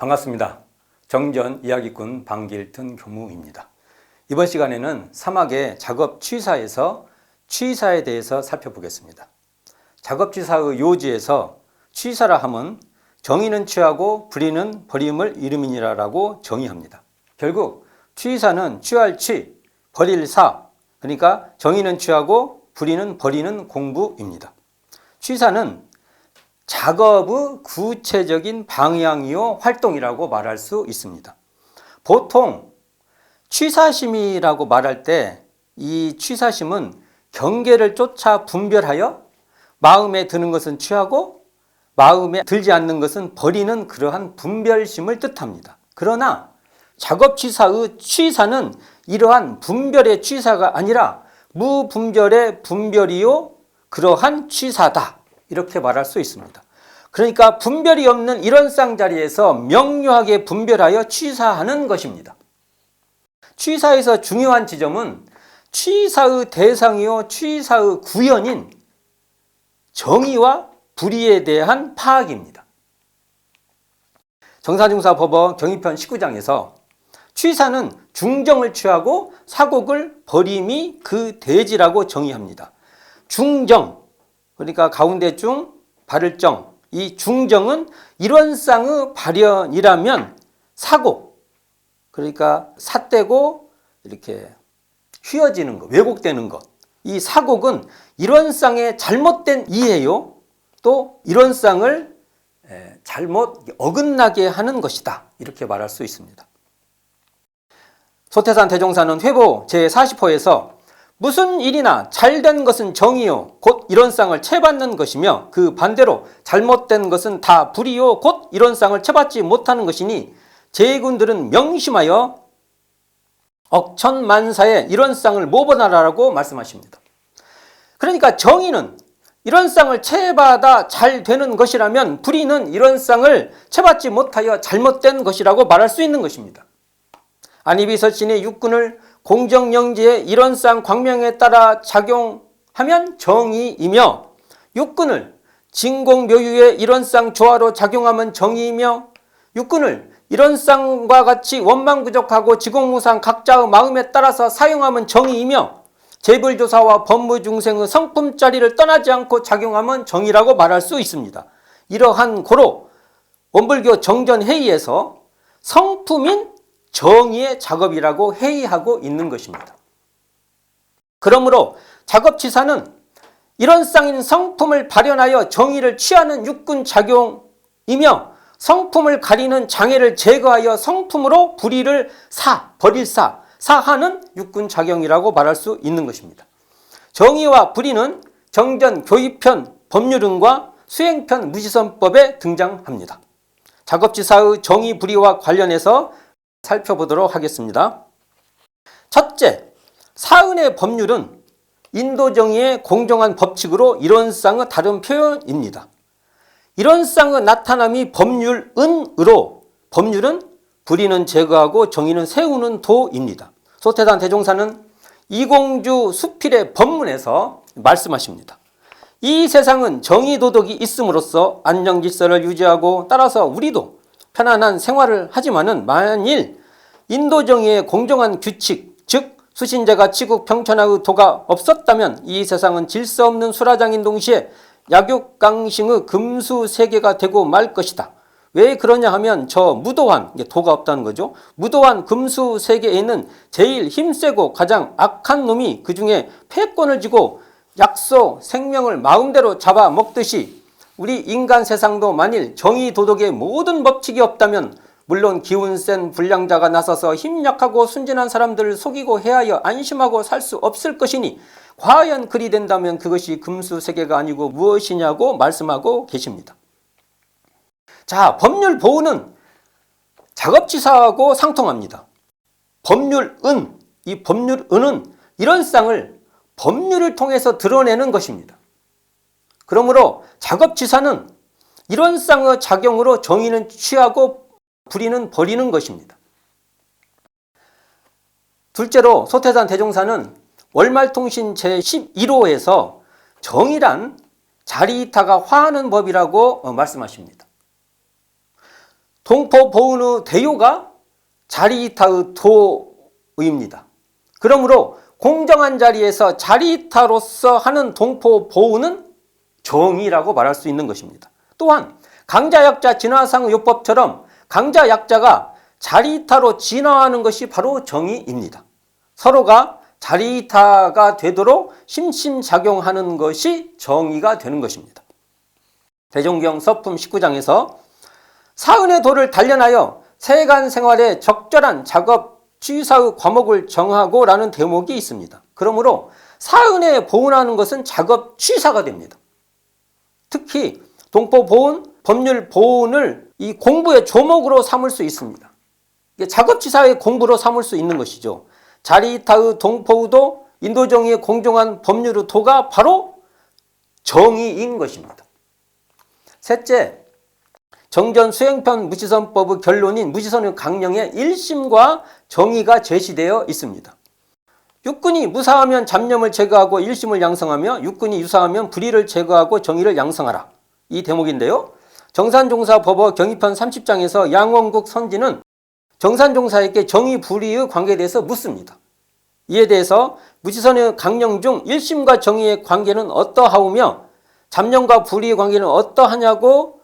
반갑습니다. 정전 이야기꾼 방길튼 교무입니다. 이번 시간에는 사막의 작업 취사에서 취사에 대해서 살펴보겠습니다. 작업 취사의 요지에서 취사라 함은 정의는 취하고 불의는 버림을 이름이니라라고 정의합니다. 결국 취사는 취할 취, 버릴 사, 그러니까 정의는 취하고 불의는 버리는 공부입니다. 취사는 작업의 구체적인 방향이요 활동이라고 말할 수 있습니다. 보통 취사심이라고 말할 때 이 취사심은 경계를 쫓아 분별하여 마음에 드는 것은 취하고 마음에 들지 않는 것은 버리는 그러한 분별심을 뜻합니다. 그러나 작업취사의 취사는 이러한 분별의 취사가 아니라 무분별의 분별이요 그러한 취사다, 이렇게 말할 수 있습니다. 그러니까 분별이 없는 일원상 자리에서 명료하게 분별하여 취사하는 것입니다. 취사에서 중요한 지점은 취사의 대상이요 취사의 구현인 정의와 불의에 대한 파악입니다. 정사중사법원 경위편 19장에서 취사는 중정을 취하고 사곡을 버림이 그 대지라고 정의합니다. 중정, 그러니까 가운데 중, 발을 정, 이 중정은 일원상의 발현이라면 사곡, 그러니까 삿대고 이렇게 휘어지는 것, 왜곡되는 것, 이 사곡은 일원상의 잘못된 이해요, 또 일원상을 잘못 어긋나게 하는 것이다, 이렇게 말할 수 있습니다. 소태산 대종사는 회보 제40호에서 무슨 일이나 잘된 것은 정의요 곧 일원상을 채받는 것이며 그 반대로 잘못된 것은 다 불의요 곧 일원상을 채받지 못하는 것이니 제군들은 명심하여 억천만사의 일원상을 모본하라라고 말씀하십니다. 그러니까 정의는 일원상을 채받아 잘 되는 것이라면 불의는 일원상을 채받지 못하여 잘못된 것이라고 말할 수 있는 것입니다. 안이비서신의 육군을 공정영지의 일원상 광명에 따라 작용하면 정의이며 육군을 진공묘유의 일원상 조화로 작용하면 정의이며 육군을 일원상과 같이 원망부족하고 지공무상 각자의 마음에 따라서 사용하면 정의이며 재벌조사와 법무중생의 성품자리를 떠나지 않고 작용하면 정의라고 말할 수 있습니다. 이러한 고로 원불교 정전회의에서 성품인 정의의 작업이라고 회의하고 있는 것입니다. 그러므로 작업취사는 일원상인 성품을 발현하여 정의를 취하는 육군 작용이며 성품을 가리는 장애를 제거하여 성품으로 불의를 버릴 사하는 육군 작용이라고 말할 수 있는 것입니다. 정의와 불의는 정전 교의편 법률은과 수행편 무지선법에 등장합니다. 작업취사의 정의 불의와 관련해서 살펴보도록 하겠습니다. 첫째, 사은의 법률은 인도정의의 공정한 법칙으로 일원상의 다른 표현입니다. 일원상의 나타남이 법률은으로 법률은 불의는 제거하고 정의는 세우는 도입니다. 소태산 대종사는 이공주 수필의 법문에서 말씀하십니다. 이 세상은 정의 도덕이 있음으로써 안정질서를 유지하고 따라서 우리도 편안한 생활을 하지만은 만일 인도정의의 공정한 규칙, 즉 수신제가 치국 평천하의 도가 없었다면 이 세상은 질서 없는 수라장인 동시에 약육강싱의 금수세계가 되고 말 것이다. 왜 그러냐 하면 저 무도한, 도가 없다는 거죠. 무도한 금수세계에는 제일 힘세고 가장 악한 놈이 그 중에 패권을 쥐고 약소 생명을 마음대로 잡아먹듯이 우리 인간 세상도 만일 정의 도덕의 모든 법칙이 없다면 물론 기운 센 불량자가 나서서 힘 약하고 순진한 사람들을 속이고 해하여 안심하고 살 수 없을 것이니 과연 그리 된다면 그것이 금수세계가 아니고 무엇이냐고 말씀하고 계십니다. 자, 법률 보호는 작업취사하고 상통합니다. 법률은, 이 법률은은 일원상을 법률을 통해서 드러내는 것입니다. 그러므로 작업취사는 일원상의 작용으로 정의는 취하고 불의는 버리는 것입니다. 둘째로 소태산 대종사는 월말통신 제11호에서 정의란 자리이타가 화하는 법이라고 말씀하십니다. 동포보은의 대요가 자리이타의 도의입니다. 그러므로 공정한 자리에서 자리이타로서 하는 동포보은은 정의라고 말할 수 있는 것입니다. 또한 강자약자 진화상 요법처럼 강자약자가 자리이타로 진화하는 것이 바로 정의입니다. 서로가 자리이타가 되도록 심심작용하는 것이 정의가 되는 것입니다. 대종경 서품 19장에서 사은의 도를 단련하여 세간 생활에 적절한 작업 취사의 과목을 정하고 라는 대목이 있습니다. 그러므로 사은에 보은하는 것은 작업 취사가 됩니다. 특히 동포보은, 법률보은을 이 공부의 조목으로 삼을 수 있습니다. 작업 취사의 공부로 삼을 수 있는 것이죠. 자리이타의 동포의도, 인도정의의 공정한 법률의 도가 바로 정의인 것입니다. 셋째, 정전 수행편 무지선법의 결론인 무지선의 강령에 1심과 정의가 제시되어 있습니다. 육군이 무사하면 잡념을 제거하고 1심을 양성하며 육군이 유사하면 불의를 제거하고 정의를 양성하라. 이 대목인데요. 정산종사법어 경의편 30장에서 양원국 선지는 정산종사에게 정의 불의의 관계에 대해서 묻습니다. 이에 대해서 무지선의 강령 중 1심과 정의의 관계는 어떠하오며 잡념과 불의의 관계는 어떠하냐고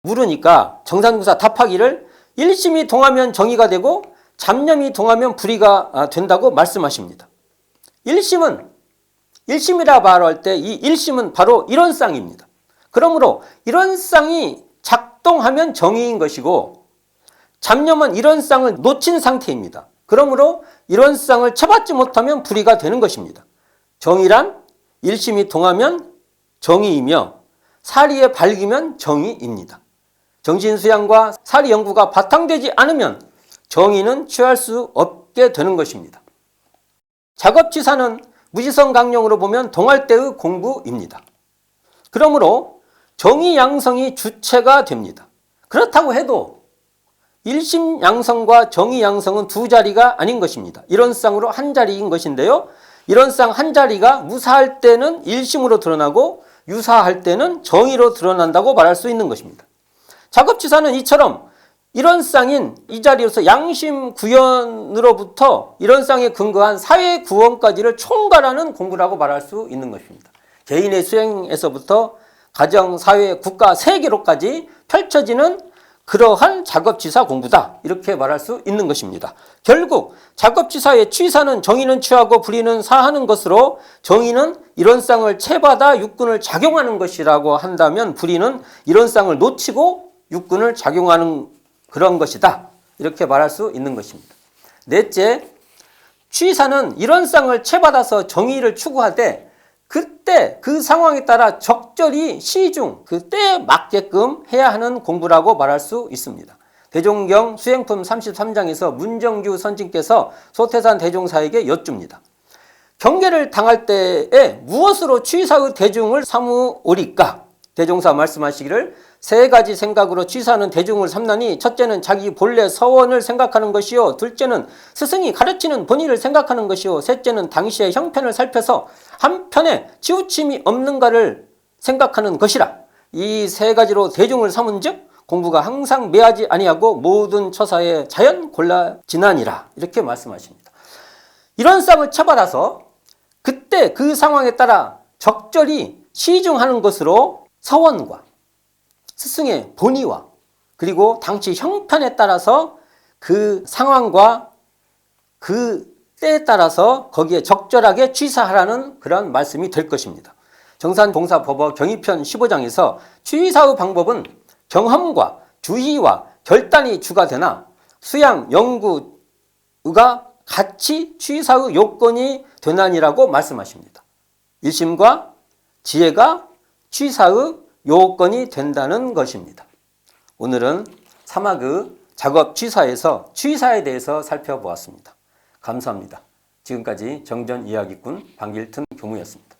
물으니까 정산종사 답하기를 1심이 동하면 정의가 되고 잡념이 동하면 불의가 된다고 말씀하십니다. 1심이라 말할 때 이 1심은 바로 이런 쌍입니다. 그러므로 이런 쌍이 작동하면 정의인 것이고 잡념은 이런 쌍을 놓친 상태입니다. 그러므로 이런 쌍을 쳐받지 못하면 불의가 되는 것입니다. 정의란 1심이 동하면 정의이며 사리에 밝으면 정의입니다. 정신수양과 사리 연구가 바탕되지 않으면 정의는 취할 수 없게 되는 것입니다. 작업치사는 무지성 강령으로 보면 동할 때의 공부입니다. 그러므로 정의 양성이 주체가 됩니다. 그렇다고 해도 1심 양성과 정의 양성은 두 자리가 아닌 것입니다. 이런 쌍으로 한 자리인 것인데요. 이런 쌍 한 자리가 무사할 때는 1심으로 드러나고 유사할 때는 정의로 드러난다고 말할 수 있는 것입니다. 작업치사는 이처럼 이런 쌍인 이 자리로서 양심 구현으로부터 이런 쌍에 근거한 사회 구원까지를 총괄하는 공부라고 말할 수 있는 것입니다. 개인의 수행에서부터 가정, 사회, 국가, 세계로까지 펼쳐지는 그러한 작업치사 공부다. 이렇게 말할 수 있는 것입니다. 결국 작업치사의 취사는 정의는 취하고 불의는 사하는 것으로 정의는 이런 쌍을 채받아 육군을 작용하는 것이라고 한다면 불의는 이런 쌍을 놓치고 육군을 작용하는 그런 것이다. 이렇게 말할 수 있는 것입니다. 넷째, 취사는 이런 쌍을 채받아서 정의를 추구하되 그때 그 상황에 따라 적절히 시중 그 때에 맞게끔 해야 하는 공부라고 말할 수 있습니다. 대종경 수행품 33장에서 문정규 선진께서 소태산 대종사에게 여쭙니다. 경계를 당할 때에 무엇으로 취사의 대중을 삼으오리까? 대종사 말씀하시기를 세 가지 생각으로 취사는 대중을 삼나니 첫째는 자기 본래 서원을 생각하는 것이요, 둘째는 스승이 가르치는 본의를 생각하는 것이요, 셋째는 당시의 형편을 살펴서 한편에 치우침이 없는가를 생각하는 것이라. 이 세 가지로 대중을 삼은즉 공부가 항상 매하지 아니하고 모든 처사에 자연 골라지나니라. 이렇게 말씀하십니다. 이런 쌍을 쳐받아서 그때 그 상황에 따라 적절히 시중하는 것으로 서원과 스승의 본의와 그리고 당시 형편에 따라서 그 상황과 그 때에 따라서 거기에 적절하게 취사하라는 그런 말씀이 될 것입니다. 정산봉사법어 경의편 15장에서 취사의 방법은 경험과 주의와 결단이 주가 되나 수양, 연구가 같이 취사의 요건이 되나니라고 말씀하십니다. 일심과 지혜가 취사의 요건이 된다는 것입니다. 오늘은 사막의 작업 취사에서 취사에 대해서 살펴보았습니다. 감사합니다. 지금까지 정전이야기꾼 방길튼 교무였습니다.